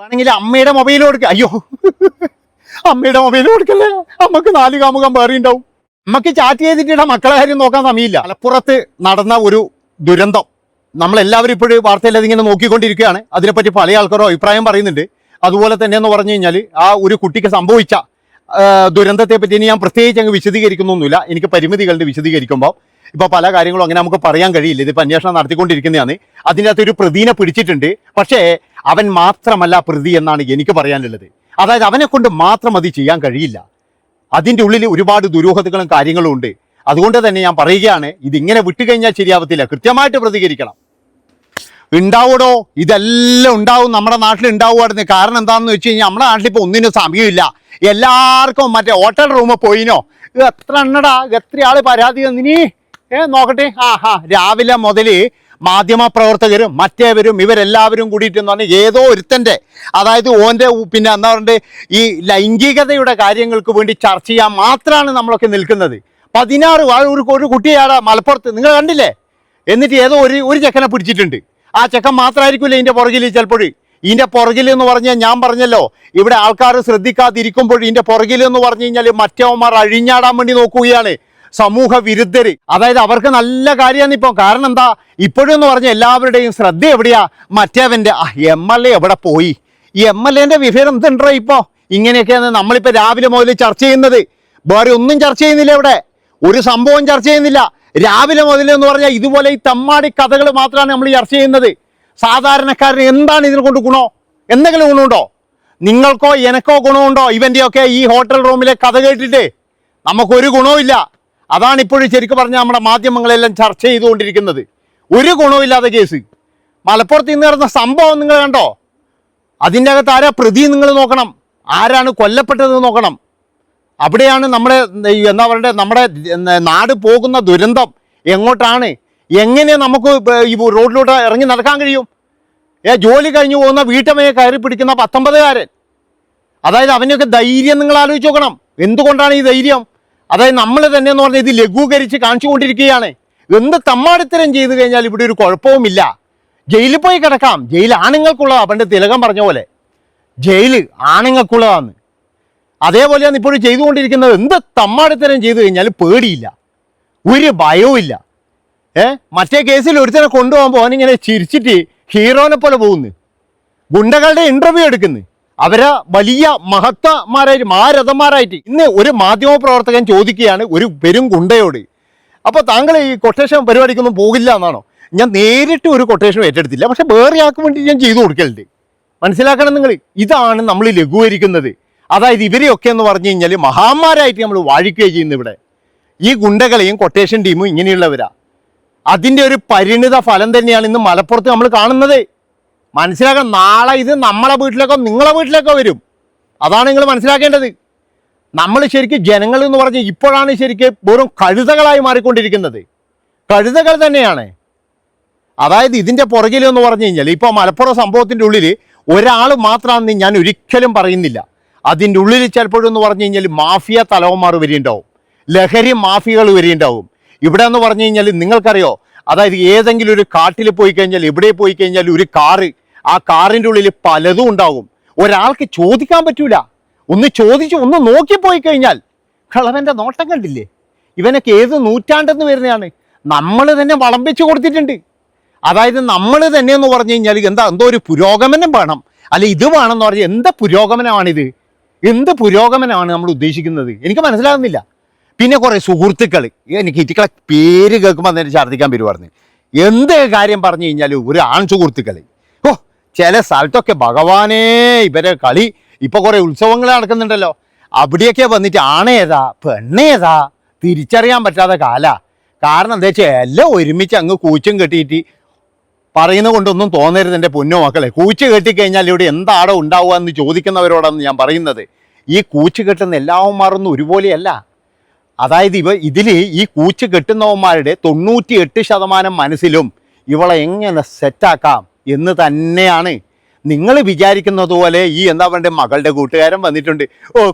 വേണമെങ്കിൽ അമ്മയുടെ മൊബൈൽ കൊടുക്കുക. അയ്യോ, അമ്മയുടെ മൊബൈൽ കൊടുക്കല്ലേ, അമ്മക്ക് 4 കാമുകം വേറെ ഉണ്ടാവും. അമ്മക്ക് ചാറ്റ് ചെയ്തിട്ട് മക്കളെ കാര്യം നോക്കാൻ സമയമില്ല. മലപ്പുറത്ത് നടന്ന ഒരു ദുരന്തം നമ്മളെല്ലാവരും ഇപ്പോഴും വാർത്തയിൽ അതിങ്ങനെ നോക്കിക്കൊണ്ടിരിക്കുകയാണ്. അതിനെപ്പറ്റി പല ആൾക്കാരും അഭിപ്രായം പറയുന്നുണ്ട്. അതുപോലെ തന്നെ എന്ന് പറഞ്ഞു കഴിഞ്ഞാൽ ആ ഒരു കുട്ടിക്ക് സംഭവിച്ച ദുരന്തത്തെ പറ്റി ഇനി ഞാൻ പ്രത്യേകിച്ച് അങ്ങ് വിശദീകരിക്കുന്നൊന്നുമില്ല. എനിക്ക് പരിമിതികളുടെ വിശദീകരിക്കുമ്പോൾ ഇപ്പോൾ പല കാര്യങ്ങളും അങ്ങനെ നമുക്ക് പറയാൻ കഴിയില്ല. ഇതിപ്പോൾ അന്വേഷണം നടത്തിക്കൊണ്ടിരിക്കുന്നതാണ്. അതിൻ്റെ അകത്ത് ഒരു പ്രതിനെ പിടിച്ചിട്ടുണ്ട്. പക്ഷേ അവൻ മാത്രമല്ല പ്രതി എന്നാണ് എനിക്ക് പറയാനുള്ളത്. അതായത് അവനെ കൊണ്ട് മാത്രം അത് ചെയ്യാൻ കഴിയില്ല. അതിൻ്റെ ഉള്ളിൽ ഒരുപാട് ദുരൂഹതകളും കാര്യങ്ങളും ഉണ്ട്. അതുകൊണ്ട് തന്നെ ഞാൻ പറയുകയാണ്, ഇതിങ്ങനെ വിട്ടുകഴിഞ്ഞാൽ ശരിയാവത്തില്ല. കൃത്യമായിട്ട് പ്രതികരിക്കണം. ഉണ്ടാവൂടോ, ഇതെല്ലാം ഉണ്ടാവും, നമ്മുടെ നാട്ടിൽ ഉണ്ടാവുമായിരുന്നു. കാരണം എന്താണെന്ന് വെച്ച് കഴിഞ്ഞാൽ നമ്മുടെ നാട്ടിൽ ഇപ്പോൾ ഒന്നിനും സമയമില്ല. എല്ലാവർക്കും മറ്റേ ഹോട്ടൽ റൂമിൽ പോയിനോ, എത്ര എണ്ണടാ, എത്ര ആൾ പരാതി തന്നിനി നോക്കട്ടെ. രാവിലെ മുതൽ മാധ്യമപ്രവർത്തകരും മറ്റേവരും ഇവരെല്ലാവരും കൂടിയിട്ട് എന്ന് പറഞ്ഞാൽ ഏതോ ഒരുത്തൻ്റെ, അതായത് ഓൻ്റെ പിന്നെ എന്താ പറയുക, ഈ ലൈംഗികതയുടെ കാര്യങ്ങൾക്ക് വേണ്ടി ചർച്ച ചെയ്യാൻ മാത്രമാണ് നമ്മളൊക്കെ നിൽക്കുന്നത്. 16 ഒരു കുട്ടിയാടാ മലപ്പുറത്ത്, നിങ്ങൾ കണ്ടില്ലേ? എന്നിട്ട് ഏതോ ഒരു ചെക്കനെ പിടിച്ചിട്ടുണ്ട്. ആ ചെക്കൻ മാത്രമായിരിക്കില്ല ഇതിൻ്റെ പുറകിൽ. ചിലപ്പോൾ ഇതിൻ്റെ പുറകിൽ എന്ന് പറഞ്ഞാൽ ഞാൻ പറഞ്ഞല്ലോ, ഇവിടെ ആൾക്കാർ ശ്രദ്ധിക്കാതിരിക്കുമ്പോൾ ഇതിൻ്റെ പുറകിൽ എന്ന് പറഞ്ഞു കഴിഞ്ഞാൽ മറ്റവന്മാർ അഴിഞ്ഞാടാൻ വേണ്ടി നോക്കുകയാണ്, സമൂഹ വിരുദ്ധര്. അതായത് അവർക്ക് നല്ല കാര്യമാണ് ഇപ്പോൾ. കാരണം എന്താ, ഇപ്പോഴും എന്ന് പറഞ്ഞാൽ എല്ലാവരുടെയും ശ്രദ്ധ എവിടെയാ, മറ്റേവൻ്റെ MLA എവിടെ പോയി, ഈ MLAൻ്റെ വിവരം എന്തുണ്ടോ ഇപ്പോൾ. ഇങ്ങനെയൊക്കെയാണ് നമ്മളിപ്പോൾ രാവിലെ മുതൽ ചർച്ച ചെയ്യുന്നത്. വേറെ ഒന്നും ചർച്ച ചെയ്യുന്നില്ല, ഇവിടെ ഒരു സംഭവം ചർച്ച ചെയ്യുന്നില്ല. രാവിലെ മുതൽ എന്ന് പറഞ്ഞാൽ ഇതുപോലെ ഈ തമ്മാടി കഥകൾ മാത്രമാണ് നമ്മൾ ചർച്ച ചെയ്യുന്നത്. സാധാരണക്കാരന് എന്താണ് ഇതിനെ കൊണ്ട് ഗുണോ? എന്തെങ്കിലും ഗുണമുണ്ടോ? നിങ്ങൾക്കോ എനക്കോ ഗുണമുണ്ടോ? ഇവൻ്റെയൊക്കെ ഈ ഹോട്ടൽ റൂമിലെ കഥ കേട്ടിട്ട് നമുക്കൊരു ഗുണവുമില്ല. അതാണ് ഇപ്പോഴും ശരിക്കും പറഞ്ഞാൽ നമ്മുടെ മാധ്യമങ്ങളെല്ലാം ചർച്ച ചെയ്തുകൊണ്ടിരിക്കുന്നത്. ഒരു ഗുണവുമില്ലാത്ത കേസ്. മലപ്പുറത്ത് ഇന്ന് നടന്ന സംഭവം നിങ്ങൾ കണ്ടോ? അതിൻ്റെ അകത്ത് ആരാ പ്രതി നിങ്ങൾ നോക്കണം, ആരാണ് കൊല്ലപ്പെട്ടത് നോക്കണം. അവിടെയാണ് നമ്മുടെ എന്താ പറയണ്ടേ, നമ്മുടെ നാട് പോകുന്ന ദുരന്തം എങ്ങോട്ടാണ്, എങ്ങനെ നമുക്ക് ഈ റോഡിലൂടെ ഇറങ്ങി നടക്കാൻ കഴിയും? ജോലി കഴിഞ്ഞു പോകുന്ന വീട്ടമ്മയെ കയറി പിടിക്കുന്ന 19കാരൻ. അതായത് അവനൊക്കെ ധൈര്യം നിങ്ങൾ ആലോചിച്ച് നോക്കണം. എന്തുകൊണ്ടാണ് ഈ ധൈര്യം? അതായത് നമ്മൾ തന്നെ എന്ന് പറഞ്ഞാൽ ഇത് ലഘൂകരിച്ച് കാണിച്ചു കൊണ്ടിരിക്കുകയാണ്. എന്ത് തമ്മാടിത്തരം ചെയ്തു കഴിഞ്ഞാൽ ഇവിടെ ഒരു കുഴപ്പവുമില്ല. ജയിലിൽ പോയി കിടക്കാം. ജയിൽ ആണുങ്ങൾക്കുള്ളതാണ്. പണ്ട് തിലകൻ പറഞ്ഞ പോലെ ജയില് ആണുങ്ങൾക്കുള്ളതാണ്. അതേപോലെയാണ് ഇപ്പോഴും ചെയ്തുകൊണ്ടിരിക്കുന്നത്. എന്ത് തമ്മാടിത്തരം ചെയ്തു കഴിഞ്ഞാൽ പേടിയില്ല, ഒരു ഭയവും ഇല്ല. മറ്റേ കേസിൽ ഒരുത്തനെ കൊണ്ടുപോകുമ്പോൾ അവനിങ്ങനെ ചിരിച്ചിട്ട് ഹീറോനെ പോലെ പോകുന്നു. ഗുണ്ടകളുടെ ഇന്റർവ്യൂ എടുക്കുന്നു. അവരെ വലിയ മഹത്വമാരായിട്ട്, മഹാരഥന്മാരായിട്ട്. ഇന്ന് ഒരു മാധ്യമപ്രവർത്തകൻ ചോദിക്കുകയാണ് ഒരു പെരും ഗുണ്ടയോട്, അപ്പോൾ താങ്കൾ ഈ കൊട്ടേഷൻ പരിപാടിക്കൊന്നും പോകില്ല എന്നാണോ? ഞാൻ നേരിട്ട് ഒരു കൊട്ടേഷനും ഏറ്റെടുത്തില്ല, പക്ഷെ വേറെ ആൾക്ക് വേണ്ടി ഞാൻ ചെയ്തു കൊടുക്കലുണ്ട്. മനസ്സിലാക്കണം നിങ്ങൾ. ഇതാണ് നമ്മൾ ലഘൂകരിക്കുന്നത്. അതായത് ഇവരെയൊക്കെ എന്ന് പറഞ്ഞു കഴിഞ്ഞാൽ മഹാന്മാരായിട്ട് നമ്മൾ വാഴിക്കുകയും ചെയ്യുന്നു. ഇവിടെ ഈ ഗുണ്ടകളെയും കൊട്ടേഷൻ ടീമും ഇങ്ങനെയുള്ളവരാ. അതിൻ്റെ ഒരു പരിണിത ഫലം തന്നെയാണ് ഇന്ന് മലപ്പുറത്ത് നമ്മൾ കാണുന്നത്. മനസ്സിലാക്കണം. നാളെ ഇത് നമ്മളെ വീട്ടിലേക്കോ നിങ്ങളെ വീട്ടിലേക്കോ വരും. അതാണ് നിങ്ങൾ മനസ്സിലാക്കേണ്ടത്. നമ്മൾ ശരിക്കും ജനങ്ങൾ എന്ന് പറഞ്ഞാൽ ഇപ്പോഴാണ് ശരിക്കും വെറും കഴുതകളായി മാറിക്കൊണ്ടിരിക്കുന്നത്. കഴുതകൾ തന്നെയാണ്. അതായത് ഇതിൻ്റെ പുറകിൽ എന്ന് പറഞ്ഞു കഴിഞ്ഞാൽ ഇപ്പോൾ മലപ്പുറം സംഭവത്തിൻ്റെ ഉള്ളിൽ ഒരാൾ മാത്രമാണെന്ന് ഞാൻ ഒരിക്കലും പറയുന്നില്ല. അതിൻ്റെ ഉള്ളിൽ ചിലപ്പോഴെന്ന് പറഞ്ഞു കഴിഞ്ഞാൽ മാഫിയ തലവന്മാർ വരെയുണ്ടാവും, ലഹരി മാഫിയകൾ വരെയുണ്ടാവും. ഇവിടെ എന്ന് പറഞ്ഞു കഴിഞ്ഞാൽ നിങ്ങൾക്കറിയോ, അതായത് ഏതെങ്കിലും ഒരു കാട്ടിൽ പോയി കഴിഞ്ഞാൽ, എവിടെ പോയി കഴിഞ്ഞാൽ ഒരു കാറ്, ആ കാറിൻ്റെ ഉള്ളിൽ പലതും ഉണ്ടാകും. ഒരാൾക്ക് ചോദിക്കാൻ പറ്റൂല. ഒന്ന് ചോദിച്ച് ഒന്ന് നോക്കിപ്പോയി കഴിഞ്ഞാൽ കളവൻ്റെ നോട്ടം കണ്ടില്ലേ? ഇവനൊക്കെ ഏത് നൂറ്റാണ്ടെന്ന് വരുന്നതാണ്. നമ്മൾ തന്നെ വളമ്പിച്ച് കൊടുത്തിട്ടുണ്ട്. അതായത് നമ്മൾ തന്നെ എന്ന് പറഞ്ഞു കഴിഞ്ഞാൽ എന്തോ ഒരു പുരോഗമനം വേണം, അല്ലെ ഇത് വേണമെന്ന് പറഞ്ഞാൽ എന്താ പുരോഗമനമാണിത്? എന്ത് പുരോഗമനമാണ് നമ്മൾ ഉദ്ദേശിക്കുന്നത്? എനിക്ക് മനസ്സിലാകുന്നില്ല. പിന്നെ കുറേ സുഹൃത്തുക്കൾ, എനിക്ക് ഇറ്റിക്കളെ പേര് കേൾക്കുമ്പോൾ അന്നേരം ഛർദ്ദിക്കാൻ വരുവായിരുന്നു. എന്ത് കാര്യം പറഞ്ഞു കഴിഞ്ഞാൽ ഒരു ആൺ സുഹൃത്തുക്കൾ, ചില സ്ഥലത്തൊക്കെ ഭഗവാനേ ഇവരെ കളി. ഇപ്പോൾ കുറേ ഉത്സവങ്ങൾ നടക്കുന്നുണ്ടല്ലോ, അവിടെയൊക്കെ വന്നിട്ട് ആണേതാ പെണ്ണേതാ തിരിച്ചറിയാൻ പറ്റാത്ത കാല. കാരണം എന്താ വെച്ചാൽ എല്ലാം ഒരുമിച്ച് അങ്ങ് കൂച്ചും കെട്ടിയിട്ട് പറയുന്നത് കൊണ്ടൊന്നും തോന്നരുത് എൻ്റെ പൊന്നോ മക്കളെ. കൂച്ച് കെട്ടിക്കഴിഞ്ഞാൽ ഇവിടെ എന്താടോ ഉണ്ടാവുക എന്ന് ചോദിക്കുന്നവരോടാണ് ഞാൻ പറയുന്നത്. ഈ കൂച്ച് കെട്ടുന്ന എല്ലാവന്മാരൊന്നും ഒരുപോലെയല്ല. അതായത് ഇതിൽ ഈ കൂച്ച് കെട്ടുന്നവന്മാരുടെ 98% മനസ്സിലും ഇവളെ എങ്ങനെ സെറ്റാക്കാം എന്ന് തന്നെയാണ്. നിങ്ങൾ വിചാരിക്കുന്നത് പോലെ ഈ എന്താ പറയുക മകളുടെ കൂട്ടുകാരൻ വന്നിട്ടുണ്ട്,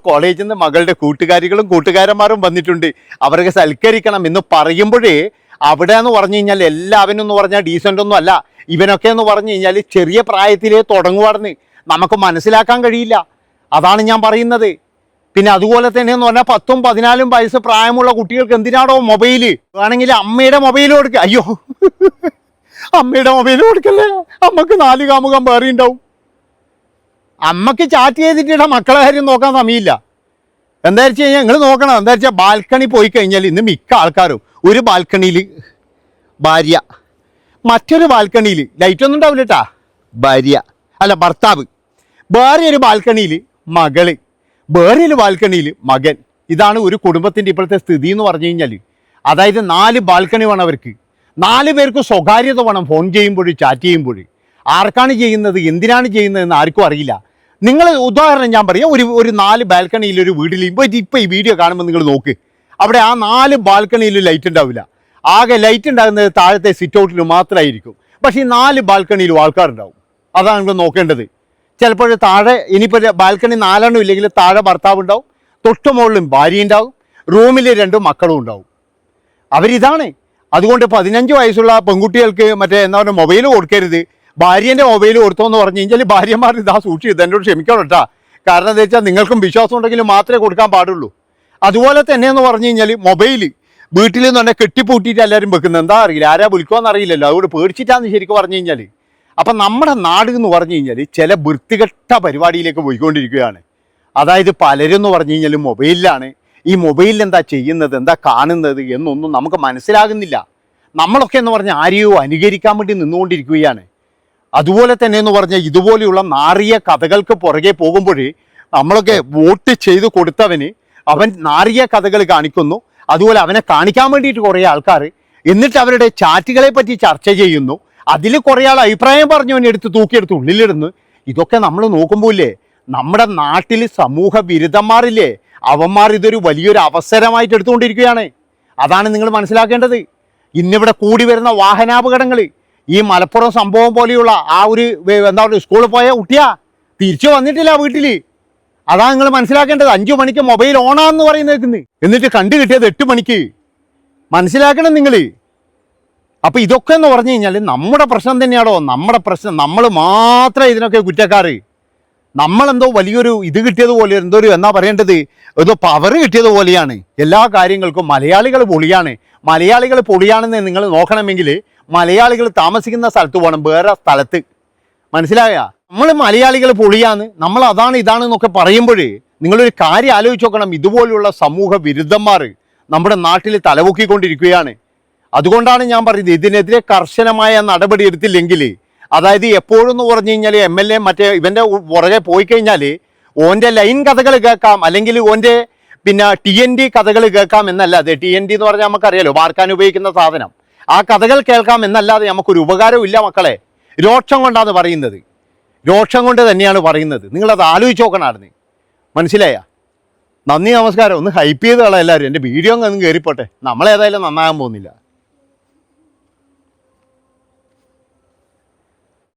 കോളേജിൽ നിന്ന് മകളുടെ കൂട്ടുകാരികളും കൂട്ടുകാരന്മാരും വന്നിട്ടുണ്ട്, അവർക്ക് സൽക്കരിക്കണം എന്ന് പറയുമ്പോഴേ അവിടെ എന്ന് പറഞ്ഞു കഴിഞ്ഞാൽ എല്ലാവരും എന്ന് പറഞ്ഞാൽ ഡീസൻ്റ് ഒന്നും അല്ല. ഇവനൊക്കെ എന്ന് പറഞ്ഞു കഴിഞ്ഞാൽ ചെറിയ പ്രായത്തിലേ തുടങ്ങുവാർന്ന്. നമുക്ക് മനസ്സിലാക്കാൻ കഴിയില്ല. അതാണ് ഞാൻ പറയുന്നത്. പിന്നെ അതുപോലെ തന്നെ എന്ന് പറഞ്ഞാൽ 10ഉം 14ഉം വയസ്സ് പ്രായമുള്ള കുട്ടികൾക്ക് എന്തിനാണോ മൊബൈല്? വേണമെങ്കിൽ അമ്മയുടെ മൊബൈൽ കൊടുക്കുക. അയ്യോ, അമ്മയുടെ മൊബൈൽ കൊടുക്കല്ലേ, അമ്മക്ക് 4 കാമുകം വേറെ ഉണ്ടാവും. അമ്മക്ക് ചാറ്റ് ചെയ്തിട്ട് മക്കളെ കാര്യം നോക്കാൻ സമയമില്ല. എന്താ വെച്ച് കഴിഞ്ഞാൽ നിങ്ങൾ നോക്കണം, എന്താ വെച്ചാൽ ബാൽക്കണി പോയി കഴിഞ്ഞാൽ ഇന്ന് മിക്ക ആൾക്കാരും ഒരു ബാൽക്കണിയിൽ ഭാര്യ, മറ്റൊരു ബാൽക്കണിയിൽ ലൈറ്റൊന്നും ഉണ്ടാവില്ല കേട്ടാ, ഭാര്യ അല്ല ഭർത്താവ്, വേറെ ഒരു ബാൽക്കണിയിൽ മകള്, വേറെ ഒരു ബാൽക്കണിയിൽ മകൻ. ഇതാണ് ഒരു കുടുംബത്തിൻ്റെ ഇപ്പോഴത്തെ സ്ഥിതി എന്ന് പറഞ്ഞു കഴിഞ്ഞാൽ. അതായത് 4 ബാൽക്കണി വേണം അവർക്ക്. 4 പേർക്ക് സ്വകാര്യത വേണം ഫോൺ ചെയ്യുമ്പോൾ, ചാറ്റ് ചെയ്യുമ്പോൾ. ആർക്കാണ് ചെയ്യുന്നത്, എന്തിനാണ് ചെയ്യുന്നതെന്ന് ആർക്കും അറിയില്ല. നിങ്ങൾ ഉദാഹരണം ഞാൻ പറയാം, ഒരു 4 ബാൽക്കണിയിൽ ഒരു വീട്ടിൽ ഇപ്പോൾ ഈ വീഡിയോ കാണുമ്പോൾ നിങ്ങൾ നോക്ക്, അവിടെ ആ 4 ബാൽക്കണിയിൽ ലൈറ്റ് ഉണ്ടാവില്ല. ആകെ ലൈറ്റ് ഉണ്ടാകുന്നത് താഴത്തെ സിറ്റ് ഔട്ടിൽ മാത്രമായിരിക്കും. പക്ഷേ ഈ 4 ബാൽക്കണിയിലും ആൾക്കാരുണ്ടാവും. അതാണ് നിങ്ങൾ നോക്കേണ്ടത്. ചിലപ്പോൾ താഴെ ഇനിയിപ്പോൾ ബാൽക്കണി 4 ഇല്ലെങ്കിൽ താഴെ ഭർത്താവ് ഉണ്ടാവും, തൊട്ട് മുകളിലും ഭാര്യ ഉണ്ടാവും, റൂമിൽ 2 മക്കളും ഉണ്ടാവും. അവരിതാണ്. അതുകൊണ്ട് 15 വയസ്സുള്ള പെൺകുട്ടികൾക്ക് മറ്റേ എന്താ പറയുക മൊബൈൽ കൊടുക്കരുത്. ഭാര്യേൻ്റെ മൊബൈൽ കൊടുത്തോന്ന് പറഞ്ഞു കഴിഞ്ഞാൽ ഭാര്യമാർ ഇതാ സൂക്ഷിച്ചത്, എന്നോട് ക്ഷമിക്കണം കേട്ടാ. കാരണം എന്താ വെച്ചാൽ നിങ്ങൾക്കും വിശ്വാസം ഉണ്ടെങ്കിൽ മാത്രമേ കൊടുക്കാൻ പാടുള്ളൂ. അതുപോലെ തന്നെ എന്ന് പറഞ്ഞു കഴിഞ്ഞാൽ മൊബൈൽ വീട്ടിൽ നിന്ന് തന്നെ കെട്ടിപ്പൂട്ടിയിട്ട് എല്ലാവരും വെക്കുന്നത് എന്താ അറിയില്ല, ആരാ വിളിക്കുമെന്ന് അറിയില്ലല്ലോ, അതുകൊണ്ട് പേടിച്ചിട്ടാന്ന് ശരിക്കും പറഞ്ഞു കഴിഞ്ഞാൽ. അപ്പം നമ്മുടെ നാട് എന്ന് പറഞ്ഞു കഴിഞ്ഞാൽ ചില വൃത്തികെട്ട പരിപാടിയിലേക്ക് പോയിക്കൊണ്ടിരിക്കുകയാണ്. അതായത് പലരും എന്ന് പറഞ്ഞു കഴിഞ്ഞാൽ മൊബൈലിലാണ്. ഈ മൊബൈലിൽ എന്താ ചെയ്യുന്നത്, എന്താ കാണുന്നത് എന്നൊന്നും നമുക്ക് മനസ്സിലാകുന്നില്ല. നമ്മളൊക്കെ എന്ന് പറഞ്ഞാൽ ആരെയോ അനുകരിക്കാൻ വേണ്ടി നിന്നുകൊണ്ടിരിക്കുകയാണ്. അതുപോലെ തന്നെ എന്ന് പറഞ്ഞാൽ ഇതുപോലെയുള്ള നാറിയ കഥകൾക്ക് പുറകെ പോകുമ്പോൾ നമ്മളൊക്കെ വോട്ട് ചെയ്ത് കൊടുത്തവന് അവൻ നാറിയ കഥകൾ കാണിക്കുന്നു. അതുപോലെ അവനെ കാണിക്കാൻ വേണ്ടിയിട്ട് കുറേ ആൾക്കാർ, എന്നിട്ട് അവരുടെ ചാറ്റുകളെ പറ്റി ചർച്ച ചെയ്യുന്നു. അതിൽ കുറേ ആൾ അഭിപ്രായം പറഞ്ഞവനെ എടുത്ത് തൂക്കിയെടുത്ത് ഉള്ളിലിടുന്നു. ഇതൊക്കെ നമ്മൾ നോക്കുമ്പോഴേ നമ്മുടെ നാട്ടിൽ സമൂഹ വിരുദ്ധന്മാരില്ലേ, അവന്മാർ ഇതൊരു വലിയൊരു അവസരമായിട്ട് എടുത്തുകൊണ്ടിരിക്കുകയാണ്. അതാണ് നിങ്ങൾ മനസ്സിലാക്കേണ്ടത്. ഇന്നിവിടെ കൂടി വരുന്ന വാഹനാപകടങ്ങൾ, ഈ മലപ്പുറം സംഭവം പോലെയുള്ള ആ ഒരു എന്താ പറയുക സ്കൂളിൽ പോയ കുട്ടിയാ തിരിച്ചു വന്നിട്ടില്ല വീട്ടിൽ. അതാണ് നിങ്ങൾ മനസ്സിലാക്കേണ്ടത്. 5 മണിക്ക് മൊബൈൽ ഓണാന്ന് പറയുന്നത്, എന്നിട്ട് കണ്ടു കിട്ടിയത് 8 മണിക്ക്. മനസ്സിലാക്കണം നിങ്ങൾ. അപ്പം ഇതൊക്കെ എന്ന് പറഞ്ഞു കഴിഞ്ഞാൽ നമ്മുടെ പ്രശ്നം തന്നെയാണോ? നമ്മുടെ പ്രശ്നം, നമ്മൾ മാത്രം ഇതിനൊക്കെ കുറ്റക്കാർ. നമ്മളെന്തോ വലിയൊരു ഇത് കിട്ടിയതുപോലെ, എന്തോ ഒരു എന്നാ പറയേണ്ടത്, ഏതോ പവർ കിട്ടിയതുപോലെയാണ്. എല്ലാ കാര്യങ്ങൾക്കും മലയാളികൾ പൊളിയാണ്. മലയാളികൾ പൊളിയാണെന്ന് നിങ്ങൾ നോക്കണമെങ്കിൽ മലയാളികൾ താമസിക്കുന്ന സ്ഥലത്ത് പോകണം, വേറെ സ്ഥലത്ത്. മനസ്സിലായ? നമ്മൾ മലയാളികൾ പൊളിയാന്ന്, നമ്മൾ അതാണ് ഇതാണ് എന്നൊക്കെ പറയുമ്പോൾ നിങ്ങളൊരു കാര്യം ആലോചിച്ച് നോക്കണം. ഇതുപോലുള്ള സമൂഹ വിരുദ്ധന്മാർ നമ്മുടെ നാട്ടിൽ തലപൊക്കിക്കൊണ്ടിരിക്കുകയാണ്. അതുകൊണ്ടാണ് ഞാൻ പറയുന്നത്, ഇതിനെതിരെ കർശനമായ നടപടി എടുത്തില്ലെങ്കിൽ, അതായത് എപ്പോഴും എന്ന് പറഞ്ഞു കഴിഞ്ഞാൽ MLA മറ്റേ ഇവൻ്റെ പുറകെ പോയി കഴിഞ്ഞാൽ ഓൻ്റെ ലൈൻ കഥകൾ കേൾക്കാം, അല്ലെങ്കിൽ ഓൻ്റെ പിന്നെ TNT കഥകൾ കേൾക്കാം എന്നല്ലാതെ, TNT എന്ന് പറഞ്ഞാൽ നമുക്കറിയാലോ വാർക്കാൻ ഉപയോഗിക്കുന്ന സാധനം, ആ കഥകൾ കേൾക്കാം എന്നല്ലാതെ നമുക്കൊരു ഉപകാരവും ഇല്ല മക്കളെ. രോക്ഷം കൊണ്ടാണ് പറയുന്നത്, രോക്ഷം കൊണ്ട് തന്നെയാണ് പറയുന്നത്. നിങ്ങളത് ആലോചിച്ച് നോക്കണമായിരുന്നു. മനസ്സിലായ? നന്ദി, നമസ്കാരം. ഒന്ന് ഹൈപ്പ് ചെയ്ത് കളയാം എല്ലാവരും. എൻ്റെ വീഡിയോ അങ്ങ് കയറിപ്പോട്ടെ, നമ്മളേതായാലും നന്നാകാൻ പോകുന്നില്ല.